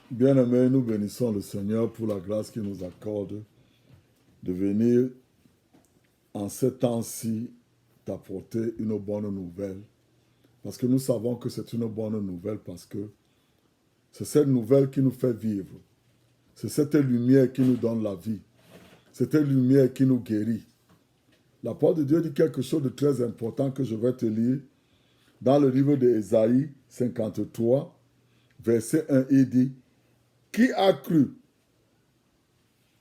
Bien-aimés, nous bénissons le Seigneur pour la grâce qu'il nous accorde de venir en ce temps-ci t'apporter une bonne nouvelle. Parce que nous savons que c'est une bonne nouvelle parce que c'est cette nouvelle qui nous fait vivre. C'est cette lumière qui nous donne la vie. C'est cette lumière qui nous guérit. La parole de Dieu dit quelque chose de très important que je vais te lire dans le livre d'Ésaïe 53, verset 1, il dit: Qui a cru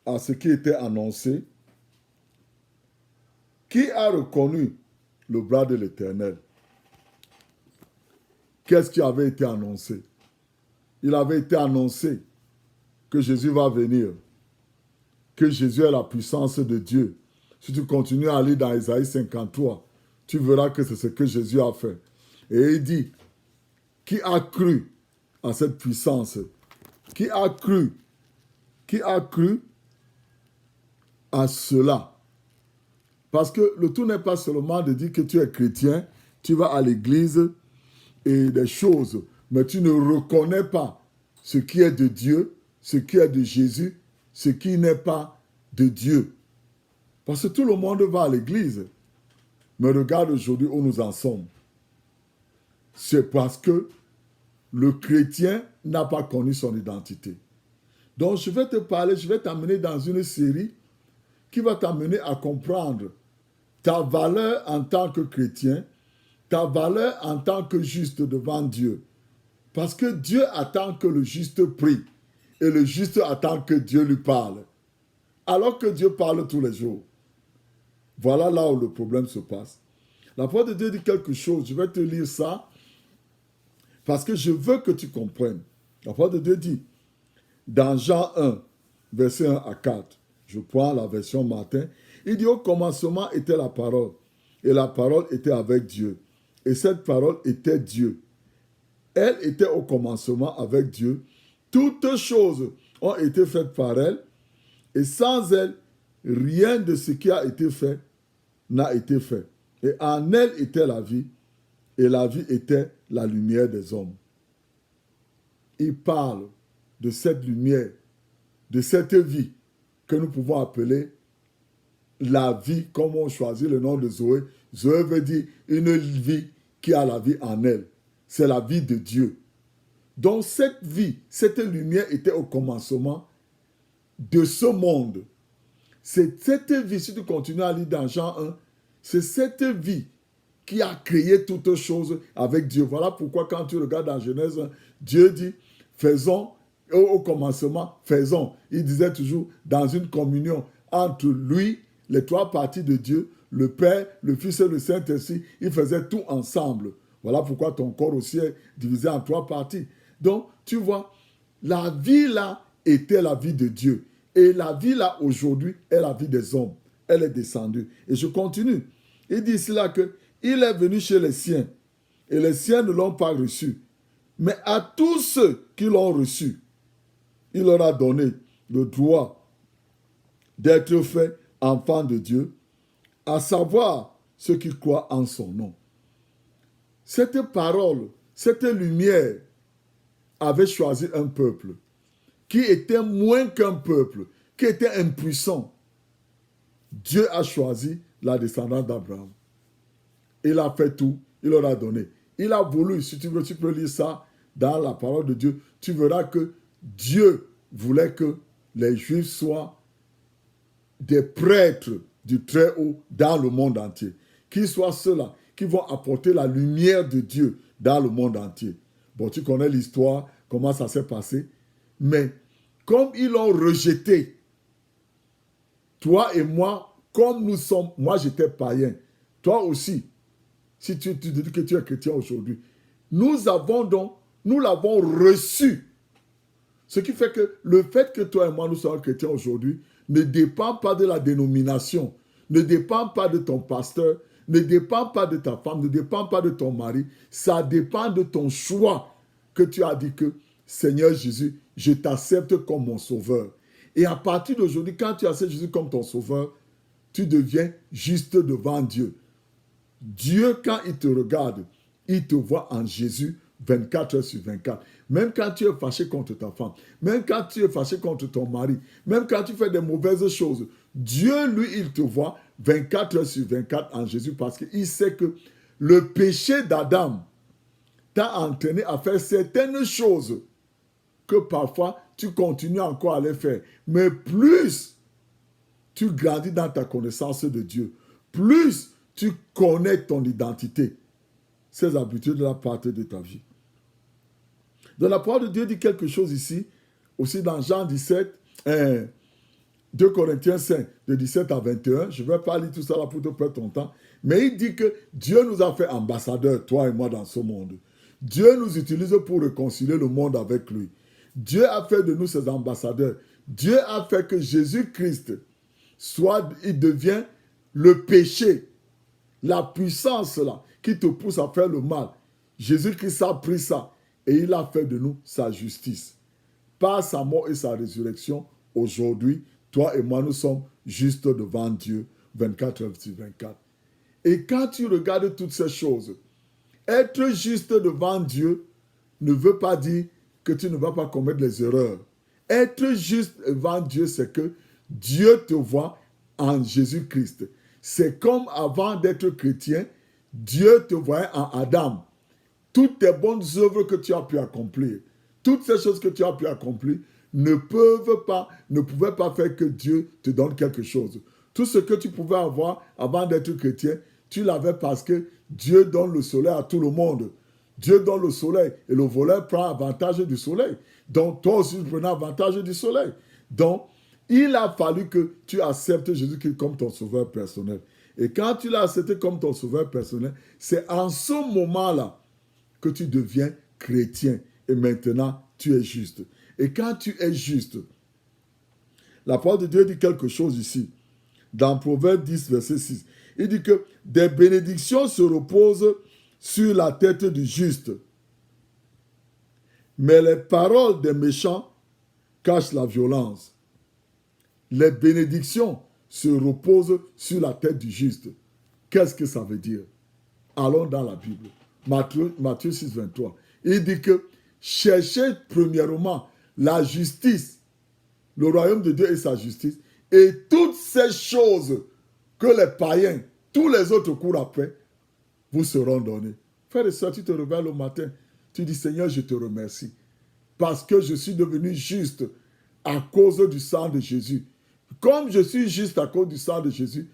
à ce qui était annoncé? Qui a reconnu le bras de l'Éternel? Qu'est-ce qui avait été annoncé? Il avait été annoncé que Jésus va venir, que Jésus est la puissance de Dieu. Si tu continues à lire dans Ésaïe 53, tu verras que c'est ce que Jésus a fait. Et il dit: qui a cru à cette puissance? Qui a cru? Qui a cru à cela? Parce que le tout n'est pas seulement de dire que tu es chrétien, tu vas à l'église et des choses, mais tu ne reconnais pas ce qui est de Dieu, ce qui est de Jésus, ce qui n'est pas de Dieu. Parce que tout le monde va à l'église. Mais regarde aujourd'hui où nous en sommes. C'est parce que le chrétien n'a pas connu son identité. Donc je vais te parler, je vais t'amener dans une série qui va t'amener à comprendre ta valeur en tant que chrétien, ta valeur en tant que juste devant Dieu. Parce que Dieu attend que le juste prie et le juste attend que Dieu lui parle. Alors que Dieu parle tous les jours. Voilà là où le problème se passe. La parole de Dieu dit quelque chose, je vais te lire ça parce que je veux que tu comprennes. La parole de Dieu dit, dans Jean 1, verset 1 à 4, je prends la version Martin, il dit: au commencement était la parole, et la parole était avec Dieu, et cette parole était Dieu. Elle était au commencement avec Dieu. Toutes choses ont été faites par elle, et sans elle, rien de ce qui a été fait n'a été fait. Et en elle était la vie, et la vie était la lumière des hommes. Il parle de cette lumière, de cette vie que nous pouvons appeler la vie, comme on choisit le nom de Zoé. Zoé veut dire une vie qui a la vie en elle. C'est la vie de Dieu. Donc cette vie, cette lumière était au commencement de ce monde. C'est cette vie, si tu continues à lire dans Jean 1, c'est cette vie qui a créé toutes choses avec Dieu. Voilà pourquoi quand tu regardes dans Genèse 1, Dieu dit: faisons, au commencement, faisons. Il disait toujours dans une communion entre lui, les trois parties de Dieu, le Père, le Fils et le Saint-Esprit, ils faisaient tout ensemble. Voilà pourquoi ton corps aussi est divisé en trois parties. Donc, tu vois, la vie là était la vie de Dieu. Et la vie là aujourd'hui est la vie des hommes. Elle est descendue. Et je continue. Il dit ici là que il est venu chez les siens. Et les siens ne l'ont pas reçu. Mais à tous ceux qui l'ont reçu, il leur a donné le droit d'être faits enfants de Dieu, à savoir ceux qui croient en son nom. Cette parole, cette lumière avait choisi un peuple qui était moins qu'un peuple, qui était impuissant. Dieu a choisi la descendance d'Abraham. Il a fait tout, il leur a donné. Il a voulu, si tu veux, tu peux lire ça dans la parole de Dieu, tu verras que Dieu voulait que les Juifs soient des prêtres du Très-Haut dans le monde entier. Qu'ils soient ceux-là qui vont apporter la lumière de Dieu dans le monde entier. Bon, tu connais l'histoire, comment ça s'est passé. Mais comme ils l'ont rejeté, toi et moi, comme nous sommes, moi j'étais païen, toi aussi, si tu dis que tu es chrétien aujourd'hui, nous l'avons reçu. Ce qui fait que le fait que toi et moi nous soyons chrétiens aujourd'hui ne dépend pas de la dénomination, ne dépend pas de ton pasteur, ne dépend pas de ta femme, ne dépend pas de ton mari. Ça dépend de ton choix que tu as dit que Seigneur Jésus, je t'accepte comme mon sauveur. Et à partir d'aujourd'hui, quand tu acceptes Jésus comme ton sauveur, tu deviens juste devant Dieu. Dieu, quand il te regarde, il te voit en Jésus 24 heures sur 24. Même quand tu es fâché contre ta femme, même quand tu es fâché contre ton mari, même quand tu fais des mauvaises choses, Dieu, lui, il te voit 24 heures sur 24 en Jésus parce qu'il sait que le péché d'Adam t'a entraîné à faire certaines choses que parfois tu continues encore à les faire. Mais plus tu grandis dans ta connaissance de Dieu, plus tu connais ton identité, ces habitudes de la partie de ta vie. Donc la parole de Dieu dit quelque chose ici, aussi dans Jean 17, 2 Corinthiens 5, de 17 à 21. Je ne vais pas lire tout ça là pour te perdre ton temps. Mais il dit que Dieu nous a fait ambassadeurs, toi et moi, dans ce monde. Dieu nous utilise pour réconcilier le monde avec lui. Dieu a fait de nous ses ambassadeurs. Dieu a fait que Jésus-Christ il devient le péché, la puissance là, qui te pousse à faire le mal. Jésus-Christ a pris ça et il a fait de nous sa justice. Par sa mort et sa résurrection, aujourd'hui, toi et moi, nous sommes justes devant Dieu, 24 heures sur 24. Et quand tu regardes toutes ces choses, être juste devant Dieu ne veut pas dire que tu ne vas pas commettre les erreurs. Être juste devant Dieu, c'est que Dieu te voit en Jésus-Christ. C'est comme avant d'être chrétien, Dieu te voyait en Adam. Toutes tes bonnes œuvres que tu as pu accomplir, toutes ces choses que tu as pu accomplir ne pouvaient pas faire que Dieu te donne quelque chose. Tout ce que tu pouvais avoir avant d'être chrétien, tu l'avais parce que Dieu donne le soleil à tout le monde. Dieu donne le soleil et le voleur prend avantage du soleil. Donc toi aussi, tu prenais avantage du soleil. Donc, il a fallu que tu acceptes Jésus-Christ comme ton sauveur personnel. Et quand tu l'as accepté comme ton sauveur personnel, c'est en ce moment-là que tu deviens chrétien. Et maintenant, tu es juste. Et quand tu es juste, la parole de Dieu dit quelque chose ici. Dans Proverbe 10, verset 6. Il dit que des bénédictions se reposent sur la tête du juste. Mais les paroles des méchants cachent la violence. Les bénédictions se reposent sur la tête du juste. Qu'est-ce que ça veut dire? Allons dans la Bible. Matthieu 6, 23. Il dit que cherchez premièrement la justice, le royaume de Dieu et sa justice, et toutes ces choses que les païens, tous les autres courent après, vous seront données. Frère et soeur, tu te réveilles le matin, tu dis Seigneur, je te remercie parce que je suis devenu juste à cause du sang de Jésus. Comme je suis juste à cause du sang de Jésus,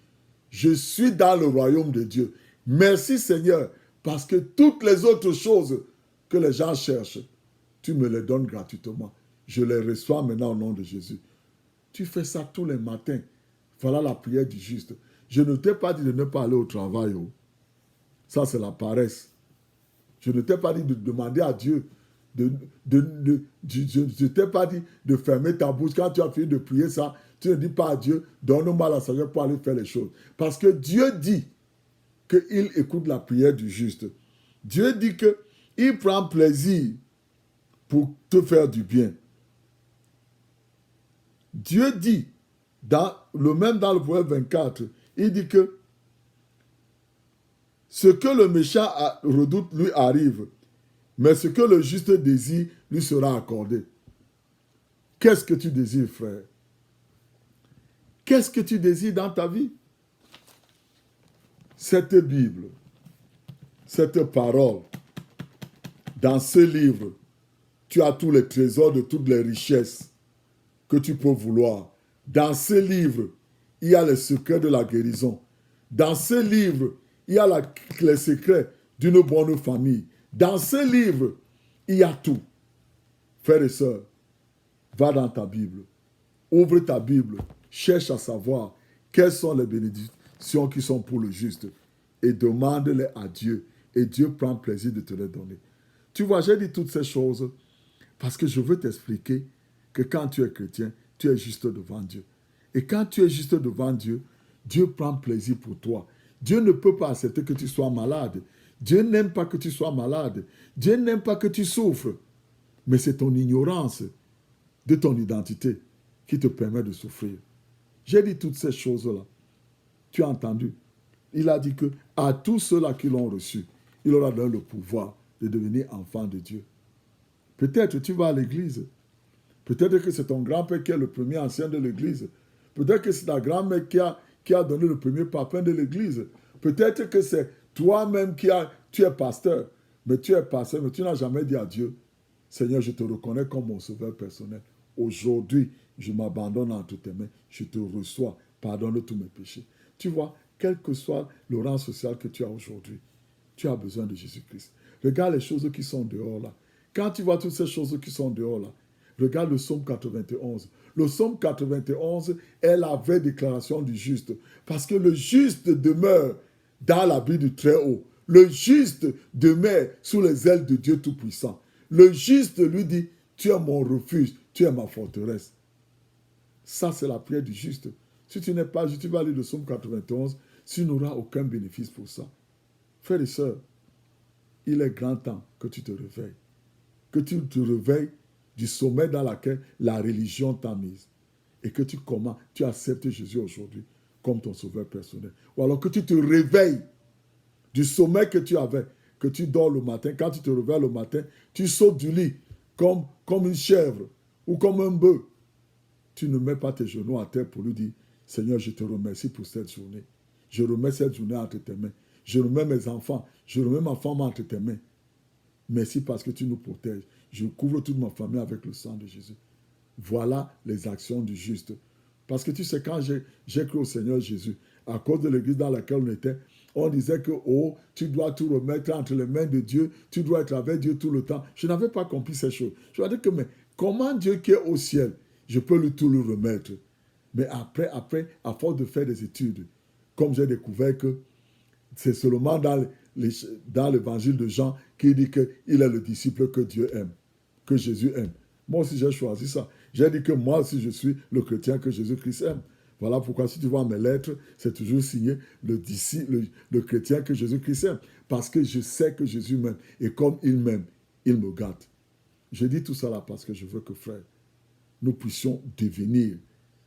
je suis dans le royaume de Dieu. Merci Seigneur, parce que toutes les autres choses que les gens cherchent, tu me les donnes gratuitement. Je les reçois maintenant au nom de Jésus. Tu fais ça tous les matins. Voilà la prière du juste. Je ne t'ai pas dit de ne pas aller au travail. Oh. Ça, c'est la paresse. Je ne t'ai pas dit de demander à Dieu. Je ne t'ai pas dit de fermer ta bouche. Quand tu as fini de prier ça, tu ne dis pas à Dieu, donne-moi la sagesse pour aller faire les choses. Parce que Dieu dit qu'il écoute la prière du juste. Dieu dit qu'il prend plaisir pour te faire du bien. Dieu dit, même dans le Proverbe 24, il dit que ce que le méchant redoute lui arrive, mais ce que le juste désire lui sera accordé. Qu'est-ce que tu désires, frère? Qu'est-ce que tu désires dans ta vie? Cette Bible, cette parole, dans ce livre, tu as tous les trésors de toutes les richesses que tu peux vouloir. Dans ce livre, il y a les secrets de la guérison. Dans ce livre, il y a les secrets d'une bonne famille. Dans ce livre, il y a tout. Frères et sœurs, va dans ta Bible. Ouvre ta Bible. Cherche à savoir quelles sont les bénédictions qui sont pour le juste. Et demande-les à Dieu. Et Dieu prend plaisir de te les donner. Tu vois, j'ai dit toutes ces choses parce que je veux t'expliquer que quand tu es chrétien, tu es juste devant Dieu. Et quand tu es juste devant Dieu, Dieu prend plaisir pour toi. Dieu ne peut pas accepter que tu sois malade. Dieu n'aime pas que tu sois malade. Dieu n'aime pas que tu souffres. Mais c'est ton ignorance de ton identité qui te permet de souffrir. J'ai dit toutes ces choses-là. Tu as entendu? Il a dit que à tous ceux-là qui l'ont reçu, il aura donné le pouvoir de devenir enfant de Dieu. Peut-être tu vas à l'église. Peut-être que c'est ton grand-père qui est le premier ancien de l'église. Peut-être que c'est ta grand-mère qui a donné le premier papin de l'église. Peut-être que c'est toi-même tu es pasteur. Mais tu es pasteur, mais tu n'as jamais dit à Dieu, Seigneur, je te reconnais comme mon sauveur personnel. Aujourd'hui, je m'abandonne entre tes mains. Je te reçois. Pardonne tous mes péchés. Tu vois, quel que soit le rang social que tu as aujourd'hui, tu as besoin de Jésus-Christ. Regarde les choses qui sont dehors là. Quand tu vois toutes ces choses qui sont dehors là, regarde le psaume 91. Le psaume 91 est la vraie déclaration du juste. Parce que le juste demeure dans l'abri du Très-Haut. Le juste demeure sous les ailes de Dieu Tout-Puissant. Le juste lui dit, tu es mon refuge, tu es ma forteresse. Ça, c'est la prière du juste. Si tu n'es pas juste, tu vas lire le psaume 91, tu n'auras aucun bénéfice pour ça. Frères et sœurs, il est grand temps que tu te réveilles. Que tu te réveilles du sommet dans lequel la religion t'a mise. Et que tu acceptes Jésus aujourd'hui comme ton sauveur personnel. Ou alors que tu te réveilles du sommet que tu avais, que tu dors le matin. Quand tu te réveilles le matin, tu sautes du lit comme une chèvre ou comme un bœuf. Tu ne mets pas tes genoux à terre pour lui dire, Seigneur, je te remercie pour cette journée. Je remets cette journée entre tes mains. Je remets mes enfants. Je remets ma femme entre tes mains. Merci parce que tu nous protèges. Je couvre toute ma famille avec le sang de Jésus. Voilà les actions du juste. Parce que tu sais, quand j'ai cru au Seigneur Jésus, à cause de l'église dans laquelle on était, on disait que, oh, tu dois tout remettre entre les mains de Dieu, tu dois être avec Dieu tout le temps. Je n'avais pas compris ces choses. Je me disais que, mais comment Dieu qui est au ciel, je peux tout lui remettre? Mais après, à force de faire des études, comme j'ai découvert que c'est seulement dans l'évangile de Jean qu'il dit qu'il est le disciple que Dieu aime, que Jésus aime. Moi aussi, j'ai choisi ça. J'ai dit que moi aussi, je suis le chrétien que Jésus-Christ aime. Voilà pourquoi, si tu vois mes lettres, c'est toujours signé le chrétien que Jésus-Christ aime. Parce que je sais que Jésus m'aime. Et comme il m'aime, il me gâte. Je dis tout ça là parce que je veux que, frère, nous puissions devenir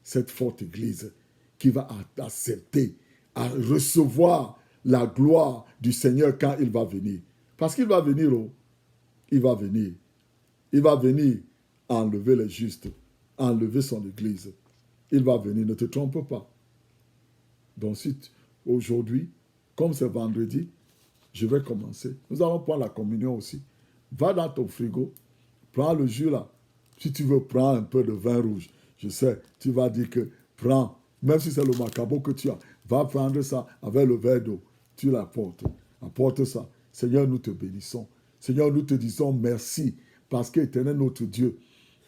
cette forte église qui va accepter, à recevoir la gloire du Seigneur quand il va venir. Parce qu'il va venir, oh, il va venir. Il va venir enlever les justes, enlever son église. Il va venir, ne te trompe pas. Donc si aujourd'hui, comme c'est vendredi, je vais commencer. Nous allons prendre la communion aussi. Va dans ton frigo, prends le jus là. Si tu veux, prends un peu de vin rouge. Je sais, tu vas dire que prends, même si c'est le macabo que tu as, va prendre ça avec le verre d'eau. Tu l'apportes. Apporte ça. Seigneur, nous te bénissons. Seigneur, nous te disons merci parce qu'Éternel notre Dieu,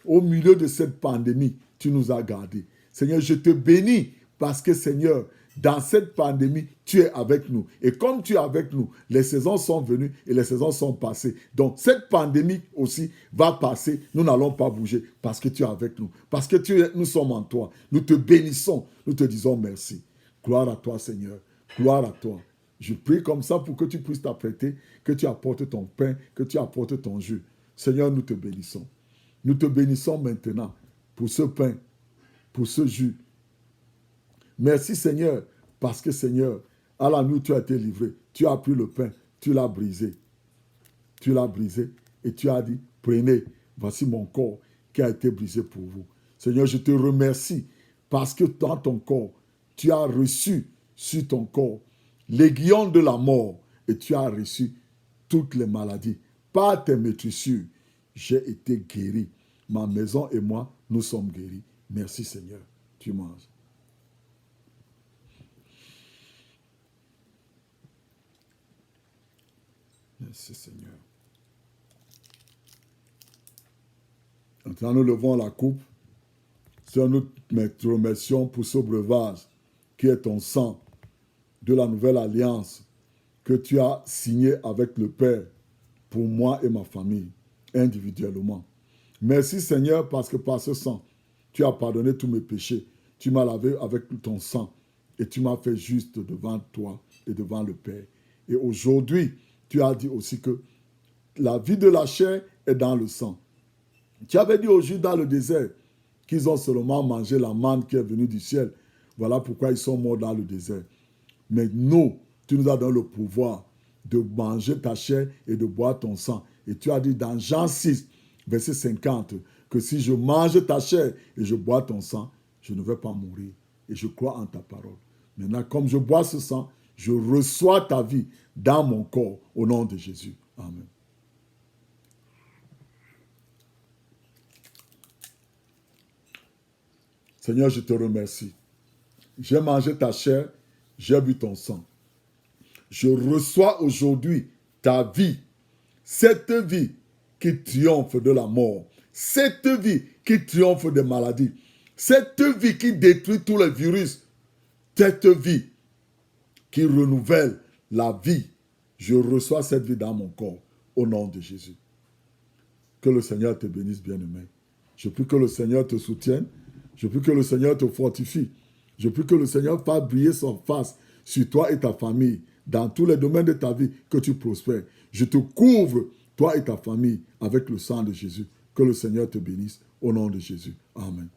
au milieu de cette pandémie, tu nous as gardés. Seigneur, je te bénis parce que, Seigneur, dans cette pandémie, tu es avec nous. Et comme tu es avec nous, les saisons sont venues et les saisons sont passées. Donc, cette pandémie aussi va passer. Nous n'allons pas bouger parce que tu es avec nous. Parce que nous sommes en toi. Nous te bénissons. Nous te disons merci. Gloire à toi, Seigneur. Gloire à toi. Je prie comme ça pour que tu puisses t'apprêter, que tu apportes ton pain, que tu apportes ton jus. Seigneur, nous te bénissons. Nous te bénissons maintenant pour ce pain, pour ce jus. Merci Seigneur, parce que Seigneur, à la nuit tu as été livré. Tu as pris le pain, tu l'as brisé. Tu l'as brisé et tu as dit, prenez, voici mon corps qui a été brisé pour vous. Seigneur, je te remercie parce que dans ton corps, tu as reçu sur ton corps l'aiguillon de la mort et tu as reçu toutes les maladies. Par tes maîtrissures, j'ai été guéri. Ma maison et moi, nous sommes guéris. Merci Seigneur. Tu manges. Merci Seigneur. Maintenant, nous levons la coupe. Seigneur, nous te remercions pour ce breuvage qui est ton sang de la nouvelle alliance que tu as signé avec le Père pour moi et ma famille, individuellement. Merci Seigneur parce que par ce sang, tu as pardonné tous mes péchés. Tu m'as lavé avec ton sang et tu m'as fait juste devant toi et devant le Père. Et aujourd'hui, tu as dit aussi que la vie de la chair est dans le sang. Tu avais dit aux Juifs dans le désert qu'ils ont seulement mangé la manne qui est venue du ciel. Voilà pourquoi ils sont morts dans le désert. Mais nous, tu nous as donné le pouvoir de manger ta chair et de boire ton sang. Et tu as dit dans Jean 6, verset 50, que si je mange ta chair et je bois ton sang, je ne vais pas mourir. Et je crois en ta parole. Maintenant, comme je bois ce sang, je reçois ta vie dans mon corps au nom de Jésus. Amen. Seigneur, je te remercie. J'ai mangé ta chair, j'ai bu ton sang. Je reçois aujourd'hui ta vie, cette vie qui triomphe de la mort, cette vie qui triomphe des maladies, cette vie qui détruit tous les virus, cette vie qui renouvelle la vie. Je reçois cette vie dans mon corps au nom de Jésus. Que le Seigneur te bénisse, bien-aimé. Je prie que le Seigneur te soutienne. Je prie que le Seigneur te fortifie. Je prie que le Seigneur fasse briller son face sur toi et ta famille, dans tous les domaines de ta vie, que tu prospères. Je te couvre, toi et ta famille, avec le sang de Jésus. Que le Seigneur te bénisse au nom de Jésus. Amen.